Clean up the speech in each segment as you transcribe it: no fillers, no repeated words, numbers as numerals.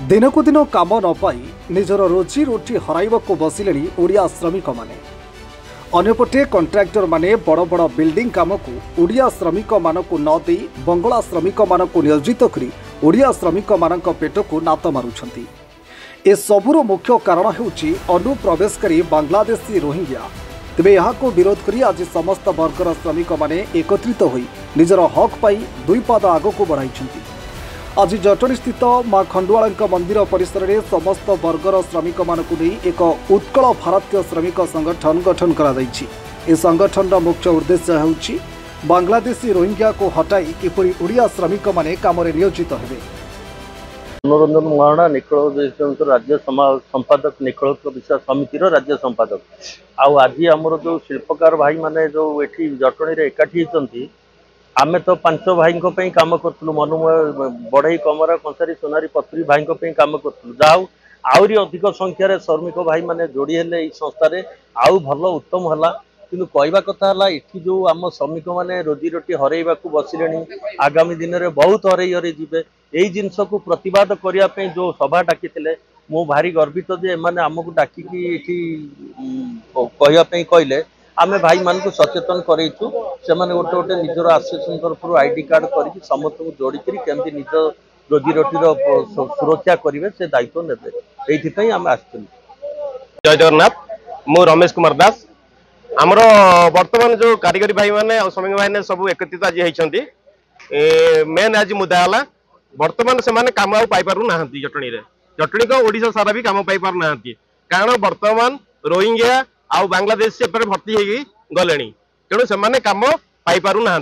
दिनकु दिन काम न पाई निजर रोजी रोटी हराइबाकु बसिलेनी ओडिया श्रमिक माने। अन्यपटे कॉन्ट्रैक्टर माने बड़ बड़ बिल्डिंग काम को ओडिया श्रमिक मानकु न देई बंगला श्रमिक मानकु नियोजित करी ओडिया श्रमिक मानक पेटकु नात मारुछंती। ए सबुर मुख्य कारण हेउची अनुप्रवेशकारी बांग्लादेशी रोहिंग्या। तेबे यहाको विरोध करी आज समस्त वर्गर श्रमिक माने एकत्रित होई निजर हक पाई दुई पाद आगको बढ़ाइछंती। आज जटणी स्थित माँ खंडुआला मंदिर परिसर में समस्त वर्गर श्रमिक मानक एक उत्कल भारतीय श्रमिक संगठन गठन कर संगठन मुख्य उद्देश्य होउछि बांग्लादेशी रोहिंग्या को हटाई किपरि ओडिया श्रमिक माने काम रे नियोजित हेबे। मनोरंजन महारणा निखिल राज्य संपादक निखिल विश्वास समिति राज्य संपादक आज आमर जो शिल्पकार भाई माने जो एठी जटणी रे एकाठी होती आमे तो पांच भाई काम करूँ मनुमय बढ़ई कमरा कंसारी सोनारी पत्री भाई काम करूँ जहाँ आहरी अधिक संख्यार श्रमिक भाई माने जोड़ी हेले संस्था आउ भल उत्तम है कि कहवा कथा ये जो आम श्रमिक मैंने रोजी रोटी हरइबा बसिले आगामी दिन में बहुत हरई जीवे यही जिनस को प्रतिवाद करने जो सभा डाकी मु भारी गर्वित जे एमाने आमको डाकिकी कहवाई कहले आमे भाई मान को सचेतन करेचु से माने गोटे गोटे निजर आसोसिएशन तरफ आईडी कार्ड करके समस्त को जोड़ी केमती निज रोजी रोटी सुरक्षा करेंगे से दायित्व नेबे ये आम आसलु। जय जगन्नाथ मु रमेश कुमार दास आमर वर्तमान जो कारीगरी भाई माने और श्रमिक भाई ने सब एकत्रित आज होती मेन आज मुद्दा है वर्तमान से माने काम पाई पारु ना जटणी रे जटणी को ओडिशा सारा भी काम पाई पारु ना कारण वर्तमान रोहिंग्या आउ बांग्लादेश से भर्ती होगी गले तेणु से कम पाई पारु ना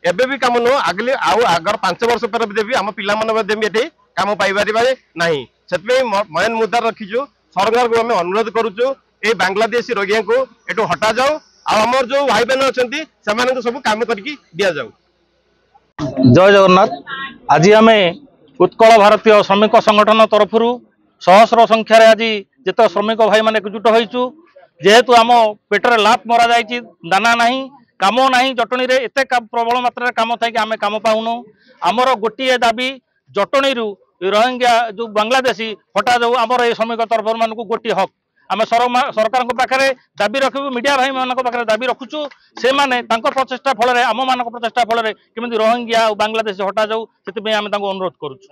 एबे भी कम नुह आगले आगर 5 वर्ष पर देवी आम पिला ये कम पाई ना से मेन मुद्दा रखीचु सरकार को आम अनुरोध करुचु ये बांग्लादेशी रोगिया को एटू हटा जाऊ आमर जो भाई बहन अच्छा से सब कम करके दि जाऊ। जय जगन्नाथ आज आम उत्कल भारतीय श्रमिक संगठन तरफ सहस्र संख्यार आज जिते श्रमिक भाई मैंने एकजुट होइचु जेहेतु आम पेटर लाप मरा जाइए दाना नहीं काम नहीं जटणी रे एते प्रबल मात्रा काम थी आम काम पाऊनु आमर गोटे दाबी जटणी रोहिंग्या जो बांग्लादेशी हटा जाऊ आमर ये श्रमिक तरफ मान गोटे हक आम सरकार पाखे दाबी रखू मीडिया भाई मान पाखे दाबी रखुचु से माने प्रचेषा फल आम मान प्रचेषा फल केमी रोहिंग्या और बांग्लादेश हटा जाऊ से आम अनुरोध करुचु।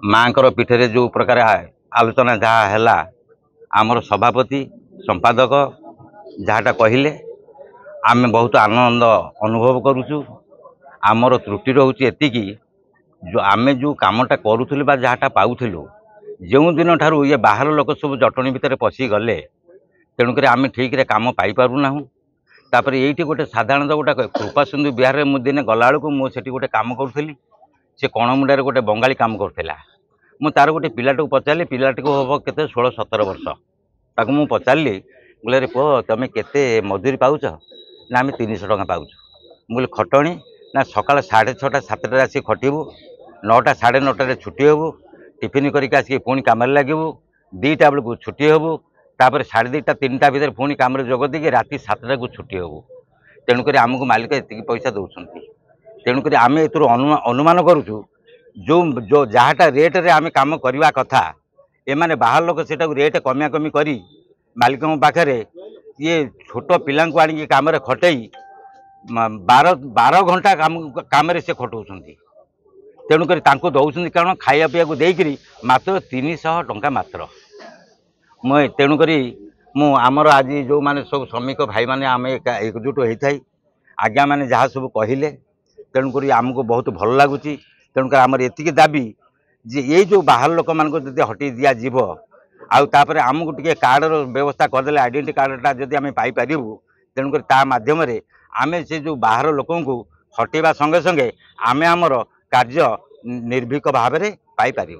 माँ पीठे जो प्रकार आलोचना जहाँ है आमर सभापति संपादक जहाँटा कहले आम बहुत आनंद अनुभव करुचु आमर त्रुटि रोचे एतिकी जो आमे जो कामटा करूँ जहाँटा पाऊलु जो दिन ठारू ये बाहर लोक सब जटणी भितर पशि गले तेणुक आम ठीक रे काम पाई पारुना तापर ये गोटे साधारण गोटे कृपा सिंधु बिहार में मुझे दिने गला बेलू मुझे गोटे काम करूली से कणमुंडा गोटे बंगाली काम करूला मु तार गोटे पिलाटी पचारि पिलाटी को हम के 16-17 वर्ष ताको मु पचारि बोले रे पुओ तुम केते मजूरी पाउच ना आम 300 टଙ୍କା पाउच बोले खटणी ना सकाल 6:30-7 आसी खटिबू 9टा 9:30 छुट्टी हेबू टिफिन करके आसिक पुणी कम लगे 2टा बेलू छुट्टी हेबू तापर 2:30 3टा भर पुणी कम जोग देकी राति 7टा को छुट्टी हेबू तेणुक आमको मालिक ये पैसा दौरान तेणुक आम ए अनुमान करुचु जो जो जहाँटा रेट रे आम काम करवा कथा एमाने बाहर लोक से रेट कमिया कमी करी मालिक पाखे ये छोट पिला आनिक कम खटई 12 घंटा काम से खटाऊँ तेणुक दौरान कारण खाया पीया को देकरी मात्र 300 टଙ୍କା मात्र मुझे तेणुक आमर आज जो माने सब श्रमिक भाई माने आम एकजुट होता है आज्ञा मैंने जहाँ सब कहले तेणुक आमको बहुत भल लगुच तेणुक आमर एति दाबी जे ये जो बाहर लोक मान हटई दिया जीव आउे आमको टे कार्ड व्यवस्था करदे आइडेंटिटी कार्डटा जदि आम पाइपर तेणुक मध्यम आम से जो बाहर लोक हटेवा संगे संगे आम आमर कार्य निर्भीक भाव में पाइपर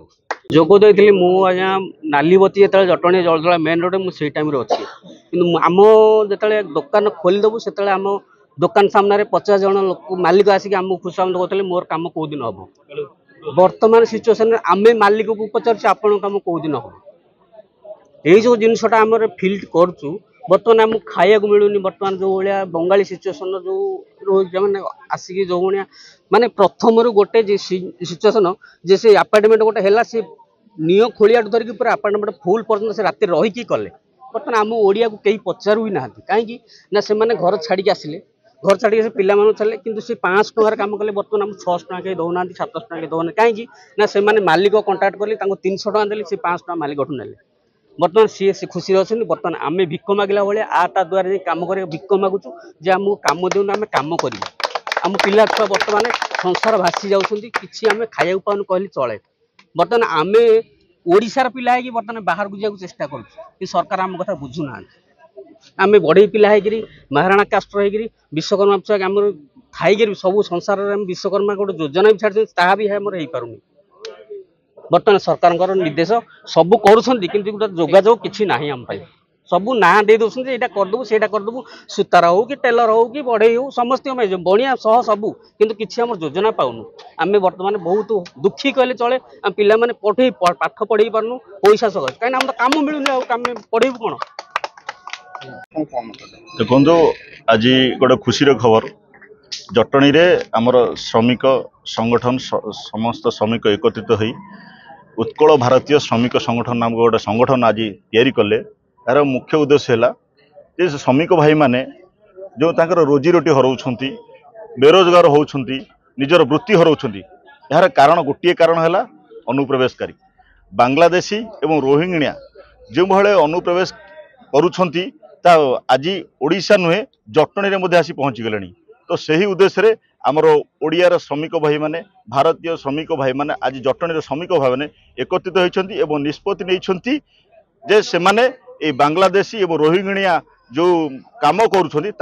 जोग देती मुझा नालीबती जो जटणी जलदला मेन रोड मुझे टाइम अच्छी कि आम जो दुकान खोलीदेवु से आम दुकान सामने 50 जन लोक मालिक आसिक आम खुशामद कहते मोर कम कौ दिन हम बर्तमान सिचुएसन आम मालिक को पचार आपण कम कौ दिन हम ये जो जिनसटा आम फिल्ड करुँ बर्तमान आम खाया मिलूनी बर्तमान जो भाया बंगाली सिचुएसन जो रोहिंग्या मैंने आसिक जो भाया माने प्रथम गोटे सिचुएसन जे से अपार्टमेंट गोटे है सी नियो खोलिया धरिकी पूरा आपार्टमेंट फुल पर्यटन से रात रहीकि कले बर्तमान आम ओडिया को कहीं पचारू ही ना कहीं ना से घर छाड़ी आसिले घर छाड़ी पिला छाड़े कि 500 टकर कम कले बर्तमान आम 600 टका कहीं दौना 700 टका दौना कहीं ना से मालिक कंटाक्ट कले 300 टका देले से 500 टका मालिक ठू नेले बर्तमान सी खुशी अच्छे बर्तमान आम भिक मागिला भाई ता द्वारा कम कर भिक मागुचु जे आमको कम देना आम कम कर आम पिला छुआ बर्तमान संसार भासी जाऊँगी किसी आम खाया पाऊँ कहले चले बर्तमान आम ओडिशार पिला है बर्तमान बाहर को जाऊँ चेष्टा कर सरकार आम कथा बुझुना आम बढ़ई पिला है महाराणा कास्ट रही विश्वकर्मा छुआ आम खाई सब संसार में विश्वकर्मा गोटे योजना भी छाड़ी ताहा भी हो पारुनी बर्तमान सरकार निर्देश सब कर गोटे जोगाजोग किसी ना आम सब ना दे दौरान यहाँ करदेबू से करदेबू सूतार हो कि टेलर हो कि बढ़ई हो समस्त बणिया सह सबू कितु किसी आम योजना पाऊनु आम बर्तमान बहुत दुखी कहले चले आम पिला माने पढ़े पाठ पढ़े पार्नु पैसा सकाश कहीं आम कम मिलूनी आम पढ़ेबू कौन देखो आज गोटे खुशी खबर जटणी रे आमर श्रमिक संगठन समस्त श्रमिक एकत्रित हो उत्कल भारतीय श्रमिक संगठन नामक गोटे संगठन आज तैयारी कले यार मुख्य उद्देश्य है श्रमिक भाई माने जो तांकर रोजी रोटी हराउछंती बेरोजगार होउछंती निजर वृत्ति हराउछंती यार कारण गोटे कारण है अनुप्रवेशकारी बांग्लादेशी एवं रोहिंग्या जो भाई अनुप्रवेश करुछंती ता आज ओडिशा नुहे जटणी रे आसी पहुँची गले तो सही उद्देश्य रे आमर ओडियार श्रमिक भाई माने भारतीय श्रमिक भाई माने आज जटणी श्रमिक भाई माने एकत्रित होइछंती एवं निष्पत्ति नैछंती जे से माने ए बांग्लादेशी एवं रोहिंग्या जो काम करुँच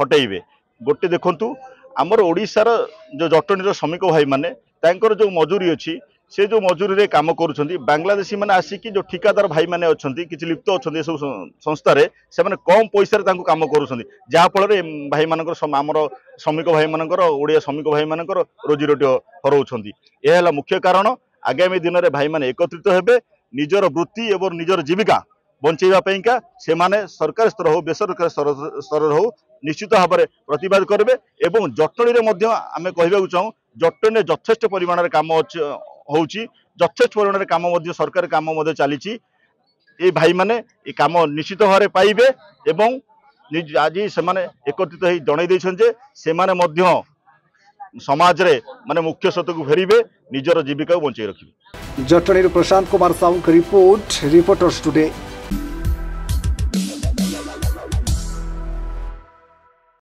हटेबे गोटे देखु आमर ओडिशार जो जटणी श्रमिक भाई माने तांकर जो मजूरी अच्छी से जो मजूरी रे काम करुँच बांग्लादेशी मैंने आसिकी जो ठिकादार भाई मैंने अच्छा किसी लिप्त अच्छा सब संस्था से कम पैसा कम करुँच जहाँफल भाई मानकर आमर श्रमिक भाई मानकर ओडिया श्रमिक भाई मानकर रोजी रोटी हराउछंती यह मुख्य कारण आगामी दिन में भाई मैंने एकत्रित हेबे निजर वृत्ति एवं निजर जीविका बंचेगा से माने सरकार स्तर हो बेसरकारी स्तर हो निश्चित भाव में प्रतिवाद करेंगे एवं जटणी में आम कहवाक चाहूँ जटणी यथेष्ट परिमाण काम होउची यथेष्ट परिमाण काम सरकार काम चली ये भाई माने ये काम निश्चित भाव में पाइबे एवं आज से एकत्रित हो जन दे से समाज रे माने मुख्य स्रोत को फेरिबे निजर जीविका बंचाई रखिबे। Jatni Prashant Kumar Sahu report Reporters today.